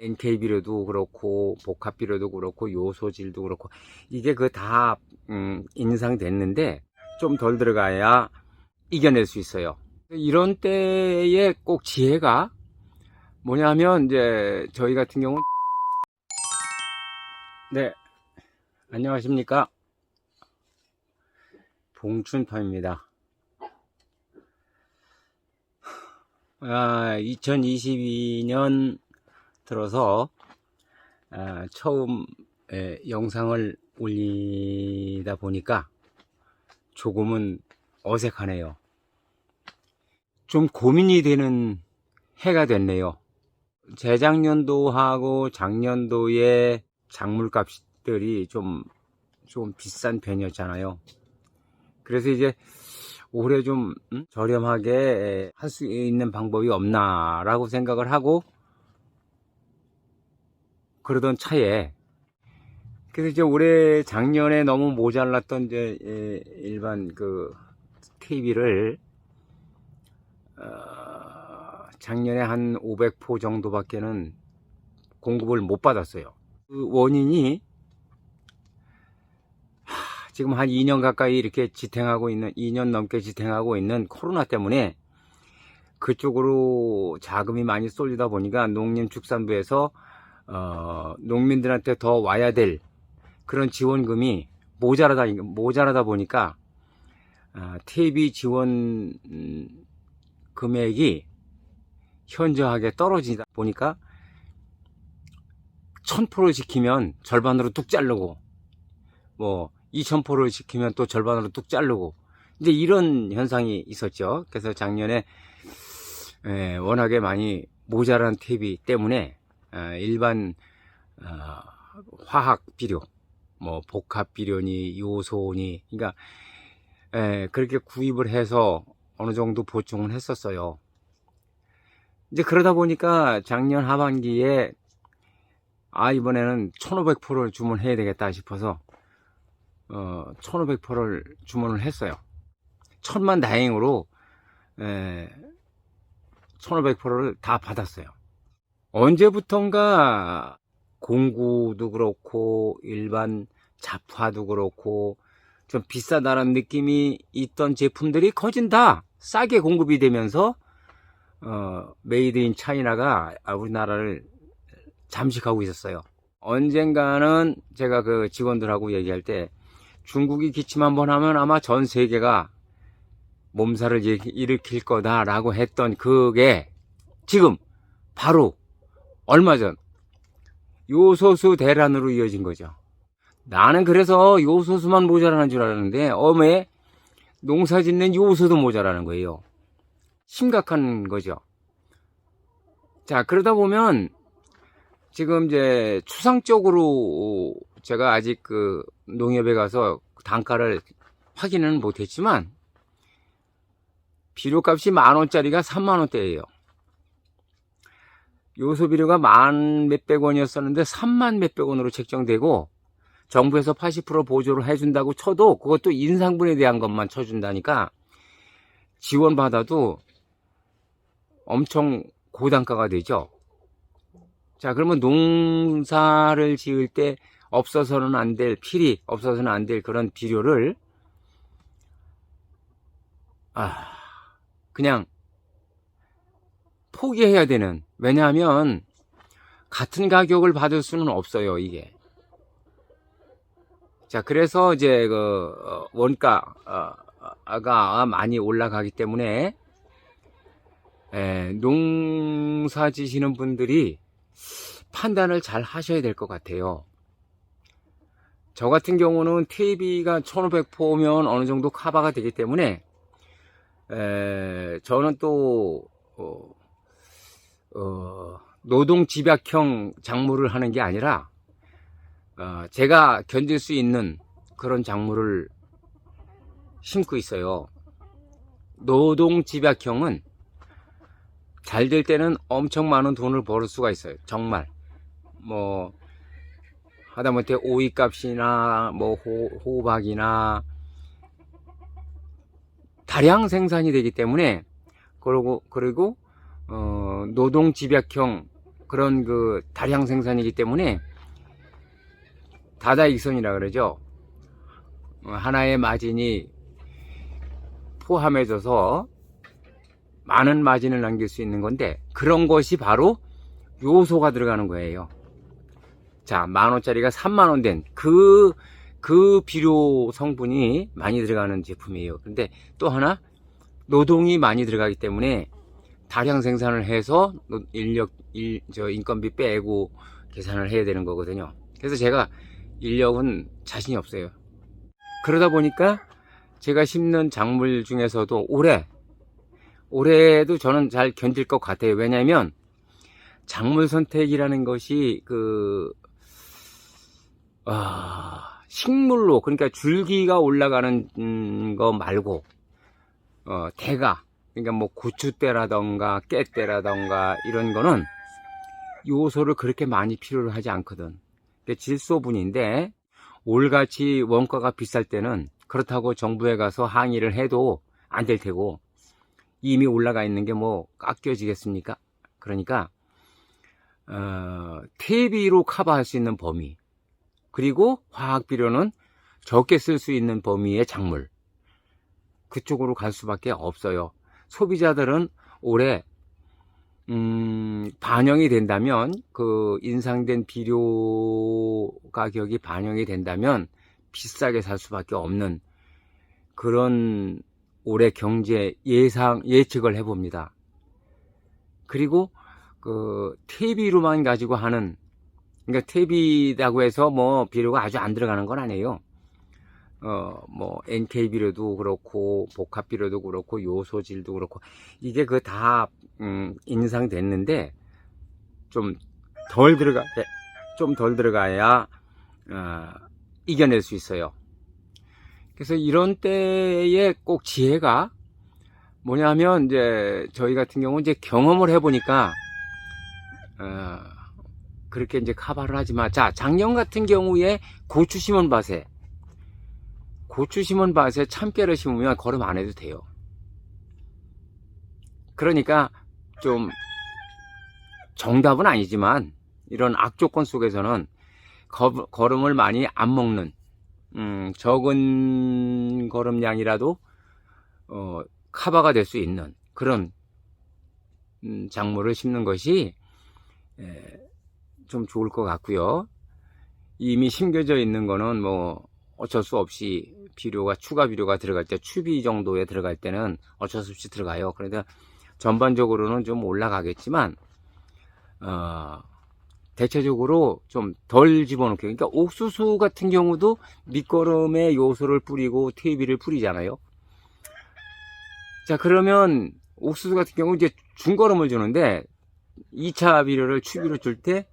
NK 비료도 그렇고 복합비료도 그렇고 요소질도 그렇고 이게 그 다 인상됐는데 좀 덜 들어가야 이겨낼 수 있어요. 이런 때에 꼭 지혜가 뭐냐면 이제 저희 같은 경우 네, 안녕하십니까, 봉춘파입니다. 2022년 들어서 처음 영상을 올리다 보니까 조금은 어색하네요. 좀 고민이 되는 해가 됐네요. 재작년도하고 작년도에 작물값들이 좀 비싼 편이었잖아요. 그래서 이제 올해 좀 저렴하게 할 수 있는 방법이 없나 라고 생각을 하고 그러던 차에, 그래서 이제 올해 작년에 너무 모자랐던 이제 일반 그 KB를 작년에 한 500포 정도밖에는 공급을 못 받았어요. 그 원인이 지금 한 2년 가까이 이렇게 지탱하고 있는, 2년 넘게 지탱하고 있는 코로나 때문에 그쪽으로 자금이 많이 쏠리다 보니까 농림축산부에서 농민들한테 더 와야 될 그런 지원금이 모자라다 보니까 TB 지원 금액이 현저하게 떨어지다 보니까 1000포를 지키면 절반으로 뚝 자르고, 뭐 2000포를 지키면 또 절반으로 뚝 자르고, 이제 이런 현상이 있었죠. 그래서 작년에 워낙에 많이 모자란 TB 때문에 일반 화학 비료, 뭐 복합 비료니 요소니, 그러니까 그렇게 구입을 해서 어느 정도 보충을 했었어요. 이제 그러다 보니까 작년 하반기에 이번에는 1500포를 주문해야 되겠다 싶어서 1500포를 주문을 했어요. 천만다행으로 1500포를 다 받았어요. 언제부턴가 공구도 그렇고 일반 잡화도 그렇고 좀 비싸다는 느낌이 있던 제품들이 거진 다 싸게 공급이 되면서 메이드 인 차이나가 우리나라를 잠식하고 있었어요. 언젠가는 제가 그 직원들하고 얘기할 때 중국이 기침 한번 하면 아마 전 세계가 몸살을 일으킬 거다라고 했던 그게 지금 바로 얼마 전 요소수 대란으로 이어진 거죠. 나는 그래서 요소수만 모자라는 줄 알았는데 어메 농사 짓는 요소도 모자라는 거예요. 심각한 거죠. 자, 그러다 보면 지금 이제 추상적으로 제가 아직 그 농협에 가서 단가를 확인은 못했지만 비료값이 10,000원짜리가 30,000원대예요. 요소비료가 10,000 몇백 원이었었는데 3만 몇백 원으로 책정되고 정부에서 80% 보조를 해준다고 쳐도 그것도 인상분에 대한 것만 쳐준다니까 지원받아도 엄청 고단가가 되죠. 자, 그러면 농사를 지을 때 없어서는 안 될, 필히 없어서는 안 될 그런 비료를 그냥 포기해야 되는, 왜냐하면 같은 가격을 받을 수는 없어요, 이게. 자, 그래서 이제 그 원가가 많이 올라가기 때문에 농사 지시는 분들이 판단을 잘 하셔야 될 것 같아요. 저 같은 경우는 TB가 1500포면 어느 정도 커버가 되기 때문에 저는 또 노동 집약형 작물을 하는 게 아니라 제가 견딜 수 있는 그런 작물을 심고 있어요. 노동 집약형은 잘 될 때는 엄청 많은 돈을 벌 수가 있어요. 정말 뭐 하다못해 오이값이나 뭐 호박이나 다량 생산이 되기 때문에, 그리고 노동 집약형 그런 그 다량 생산이기 때문에 다다익선이라 그러죠. 하나의 마진이 포함해져서 많은 마진을 남길 수 있는 건데, 그런 것이 바로 요소가 들어가는 거예요. 자, 10,000원짜리가 30,000원 된 그 비료 성분이 많이 들어가는 제품이에요. 근데 또 하나, 노동이 많이 들어가기 때문에 다량 생산을 해서 인건비 빼고 계산을 해야 되는 거거든요. 그래서 제가 인력은 자신이 없어요. 그러다 보니까 제가 심는 작물 중에서도 올해도 저는 잘 견딜 것 같아요. 왜냐하면 작물 선택이라는 것이 식물로, 그러니까 줄기가 올라가는 거 말고 대가, 그러니까 뭐 고추대라던가 깨대라던가 이런 거는 요소를 그렇게 많이 필요로 하지 않거든. 질소분인데 올같이 원가가 비쌀 때는 그렇다고 정부에 가서 항의를 해도 안 될 테고, 이미 올라가 있는 게 뭐 깎여지겠습니까? 그러니까 퇴비로 커버할 수 있는 범위, 그리고 화학비료는 적게 쓸 수 있는 범위의 작물, 그쪽으로 갈 수밖에 없어요. 소비자들은 올해 반영이 된다면, 그 인상된 비료 가격이 반영이 된다면 비싸게 살 수밖에 없는 그런 올해 경제 예측을 해봅니다. 그리고 그 퇴비로만 가지고 하는, 그러니까 퇴비라고 해서 뭐 비료가 아주 안 들어가는 건 아니에요. 뭐 NK 비료도 그렇고 복합 비료도 그렇고 요소질도 그렇고, 이게 그 다 인상됐는데 좀 덜 들어가야 이겨낼 수 있어요. 그래서 이런 때에 꼭 지혜가 뭐냐면, 이제 저희 같은 경우 이제 경험을 해보니까 그렇게 이제 커버를 하지만, 자, 작년 같은 경우에 고추 심은 밭에 참깨를 심으면 거름 안 해도 돼요. 그러니까 좀 정답은 아니지만, 이런 악조건 속에서는 거름을 많이 안 먹는, 적은 거름량이라도 커버가 될 수 있는 그런 작물을 심는 것이 좀 좋을 것 같고요. 이미 심겨져 있는 거는 뭐 어쩔 수 없이 추가 비료가 들어갈 때, 추비 정도에 들어갈 때는 어쩔 수 없이 들어가요. 그러니까 전반적으로는 좀 올라가겠지만 대체적으로 좀 덜 집어넣게. 그러니까 옥수수 같은 경우도 밑거름에 요소를 뿌리고 퇴비를 뿌리잖아요. 자, 그러면 옥수수 같은 경우 이제 중거름을 주는데 2차 비료를 추비로 줄 때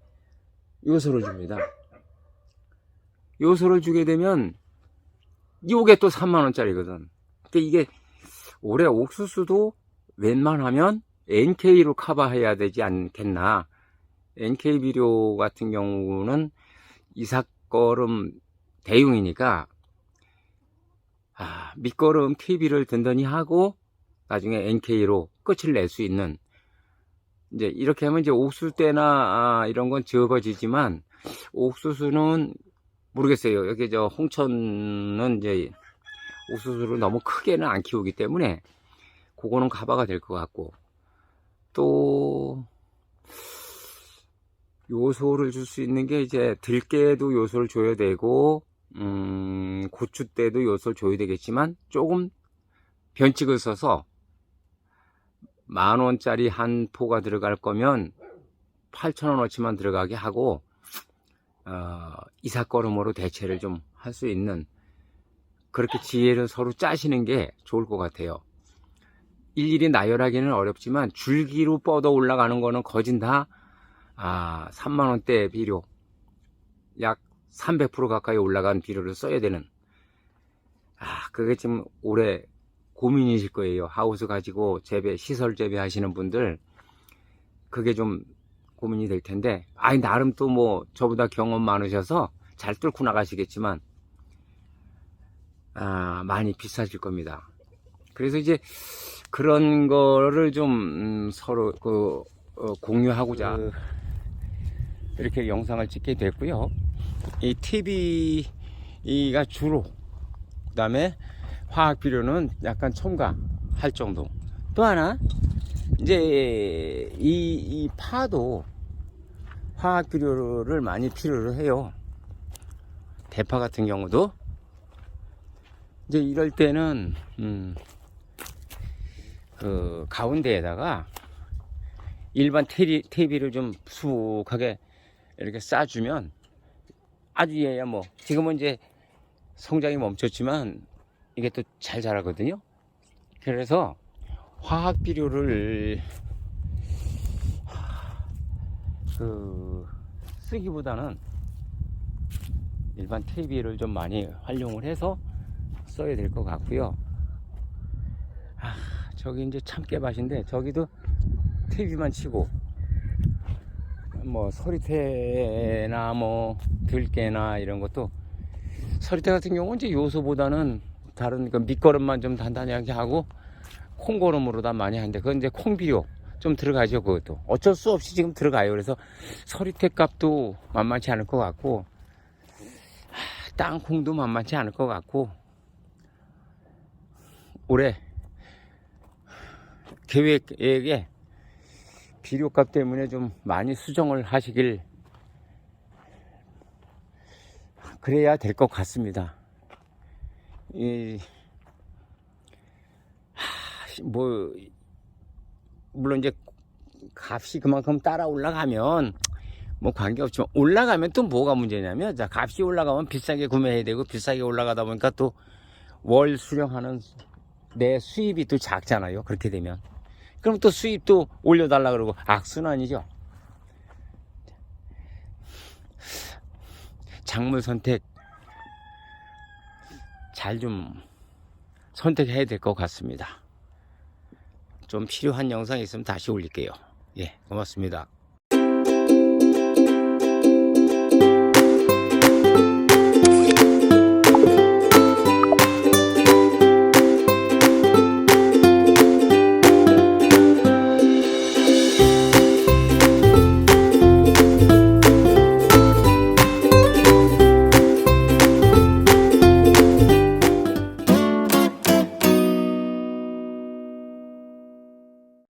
요소를 줍니다. 요소를 주게 되면 요게 또 30,000원짜리거든. 그러니까 이게 올해 옥수수도 웬만하면 NK로 커버해야 되지 않겠나. NK 비료 같은 경우는 이삭거름 대용이니까 밑거름 TV를 든든히 하고 나중에 NK로 끝을 낼 수 있는, 이제 이렇게 하면 이제 옥수수 때나 이런 건 적어지지만, 옥수수는 모르겠어요. 여기 저 홍천은 이제 옥수수를 너무 크게는 안 키우기 때문에 그거는 커버가 될 것 같고, 또 요소를 줄 수 있는 게 이제 들깨도 요소를 줘야 되고, 고추 때도 요소를 줘야 되겠지만, 조금 변칙을 써서 10,000원짜리 한 포가 들어갈 거면 8,000원어치만 들어가게 하고 이삭거름으로 대체를 좀 할 수 있는, 그렇게 지혜를 서로 짜시는 게 좋을 것 같아요. 일일이 나열하기는 어렵지만 줄기로 뻗어 올라가는 거는 거진 다 3만원대 비료, 약 300% 가까이 올라간 비료를 써야 되는, 그게 지금 올해 고민이실 거예요. 하우스 가지고 시설 재배 하시는 분들, 그게 좀 고민이 될 텐데, 나름 또 뭐 저보다 경험 많으셔서 잘 뚫고 나가시겠지만 많이 비싸질 겁니다. 그래서 이제 그런 거를 좀 서로 공유하고자. 이렇게 영상을 찍게 됐고요. 이 TV가 주로, 그 다음에 화학 비료는 약간 첨가할 정도. 또 하나, 이제 이 파도 화학 비료를 많이 필요로 해요. 대파 같은 경우도 이제 이럴 때는 그 가운데에다가 일반 퇴비를 좀 수북하게 이렇게 싸주면 아주 얘야 뭐 지금은 이제 성장이 멈췄지만 이게 또 잘 자라거든요. 그래서 화학 비료를 그 쓰기보다는 일반 퇴비를 좀 많이 활용을 해서 써야 될 것 같고요. 저기 이제 참깨밭인데 저기도 퇴비만 치고 뭐 서리태나 뭐 들깨나 이런 것도, 서리태 같은 경우는 이제 요소보다는 다른 그 밑거름만 좀 단단하게 하고 콩거름으로 다 많이 하는데, 그건 이제 콩비료 좀 들어가죠. 그것도 어쩔 수 없이 지금 들어가요. 그래서 서리태 값도 만만치 않을 것 같고 땅콩도 만만치 않을 것 같고, 올해 계획에 비료값 때문에 좀 많이 수정을 하시길, 그래야 될 것 같습니다. 뭐 물론 이제 값이 그만큼 따라 올라가면 뭐 관계없지만, 올라가면 또 뭐가 문제냐면, 자, 값이 올라가면 비싸게 구매해야 되고, 비싸게 올라가다 보니까 또 월 수령하는 내 수입이 또 작잖아요. 그렇게 되면 그럼 또 수입도 올려달라 그러고 악순환이죠. 작물 선택 잘 좀 선택해야 될 것 같습니다. 좀 필요한 영상이 있으면 다시 올릴게요. 예, 고맙습니다.